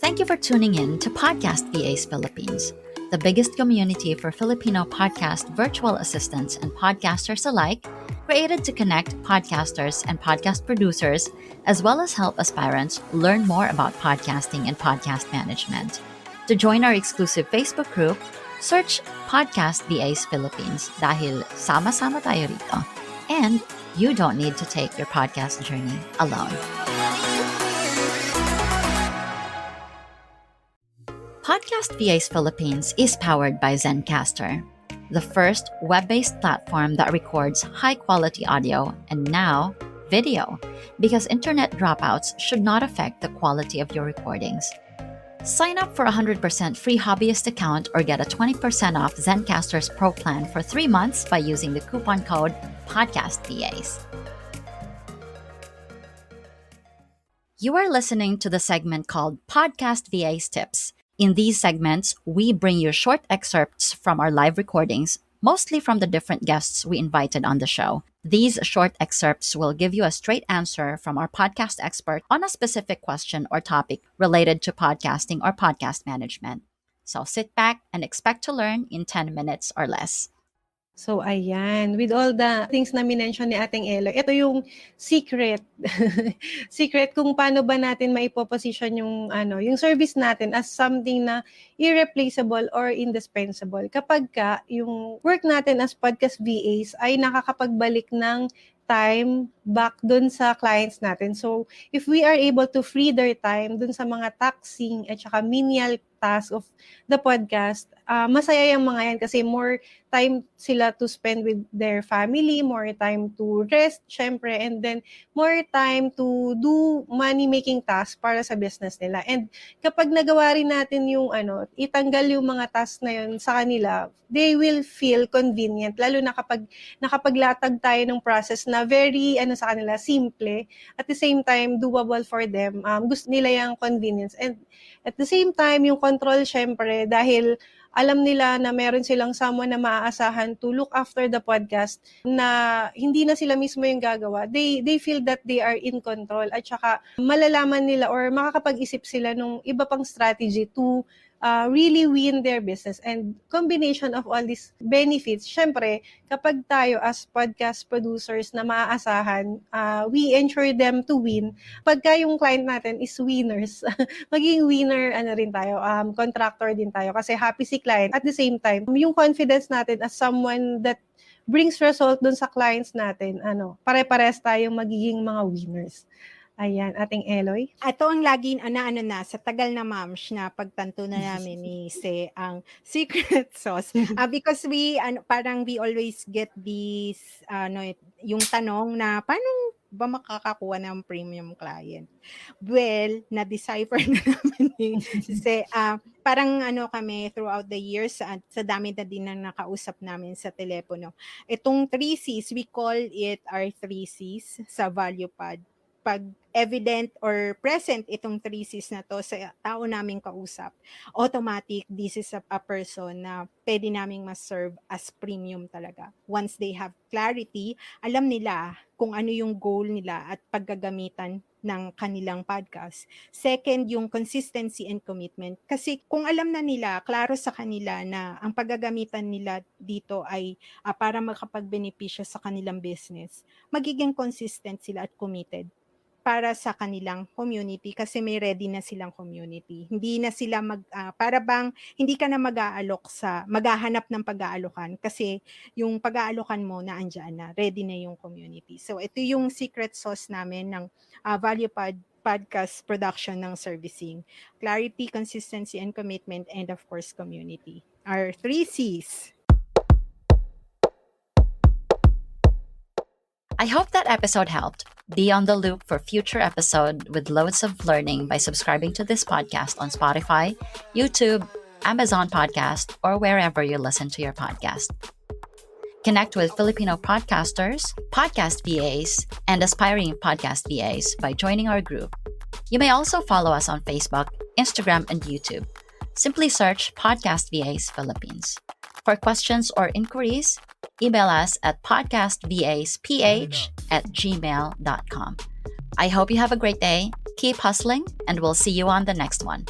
Thank you for tuning in to Podcast VAs Philippines, the biggest community for Filipino podcast virtual assistants and podcasters alike, created to connect podcasters and podcast producers, as well as help aspirants learn more about podcasting and podcast management. To join our exclusive Facebook group, search Podcast VAs Philippines dahil sama-sama tayo rito. And you don't need to take your podcast journey alone. Podcast VAs Philippines is powered by Zencastr, the first web-based platform that records high-quality audio and now video, because internet dropouts should not affect the quality of your recordings. Sign up for a 100% free hobbyist account or get a 20% off Zencastr's Pro plan for 3 months by using the coupon code PODCASTVAs. You are listening to the segment called Podcast VAs Tips. In these segments, we bring you short excerpts from our live recordings, mostly from the different guests we invited on the show. These short excerpts will give you a straight answer from our podcast expert on a specific question or topic related to podcasting or podcast management. So sit back and expect to learn in 10 minutes or less. So, ayan. With all the things na minention ni Ating Eloy, ito yung secret. Secret kung paano ba natin maipoposition yung, yung service natin as something na irreplaceable or indispensable. Kapag ka yung work natin as podcast VAs ay nakakapagbalik ng time back dun sa clients natin. So, if we are able to free their time dun sa mga taxing at saka menial task of the podcast, masaya yung mga yan kasi more time sila to spend with their family, more time to rest, syempre, and then more time to do money-making tasks para sa business nila. And kapag nagawa rin natin yung itanggal yung mga tasks na yun sa kanila, they will feel convenient, lalo na kapag nakapaglatag tayo ng process na very, sa kanila, simple, at the same time, doable for them. Gusto nila yung convenience. And at the same time, yung control, syempre, dahil alam nila na meron silang someone na maaasahan to look after the podcast na hindi na sila mismo yung gagawa. They feel that they are in control at saka malalaman nila or makakapag-isip sila nung iba pang strategy to really win their business. And combination of all these benefits, syempre, kapag tayo as podcast producers na maaasahan, we ensure them to win. Pagka yung client natin is winners, maging winner, rin tayo, contractor din tayo kasi happy si client. At the same time, yung confidence natin as someone that brings result dun sa clients natin, pare-pares tayong magiging mga winners. Ayan, Ating Eloy. Ito ang lagi sa tagal na mams na pagtanto na namin ni Se ang secret sauce. Because we always get this yung tanong na paano ba makakakuha ng premium client? Well, na-decipher na namin ni Se. Parang kami throughout the years sa dami na din na nakausap namin sa telepono. Itong 3 C's, we call it our 3 C's sa Value Pod. Pag evident or present itong 3 C's na to sa tao naming kausap, automatic, this is a person na pwede naming ma-serve as premium talaga. Once they have clarity, alam nila kung ano yung goal nila at paggagamitan ng kanilang podcast. Second, yung consistency and commitment. Kasi kung alam na nila, klaro sa kanila na ang paggagamitan nila dito ay para makapagbenepisyo sa kanilang business, magiging consistent sila at committed para sa kanilang community kasi may ready na silang community. Hindi na sila para bang hindi ka na maghahanap ng pag-aalokan kasi yung pag-aalokan mo na andyan na, ready na yung community. So ito yung secret sauce namin ng Value Podcast production ng servicing. Clarity, consistency, and commitment, and of course, community. Our 3 C's. I hope that episode helped. Be on the loop for future episode with loads of learning by subscribing to this podcast on Spotify, YouTube, Amazon Podcast, or wherever you listen to your podcast. Connect with Filipino podcasters, podcast VAs, and aspiring podcast VAs by joining our group. You may also follow us on Facebook, Instagram, and YouTube. Simply search Podcast VAs Philippines. For questions or inquiries, email us at podcastvasph@gmail.com. I hope you have a great day, keep hustling, and we'll see you on the next one.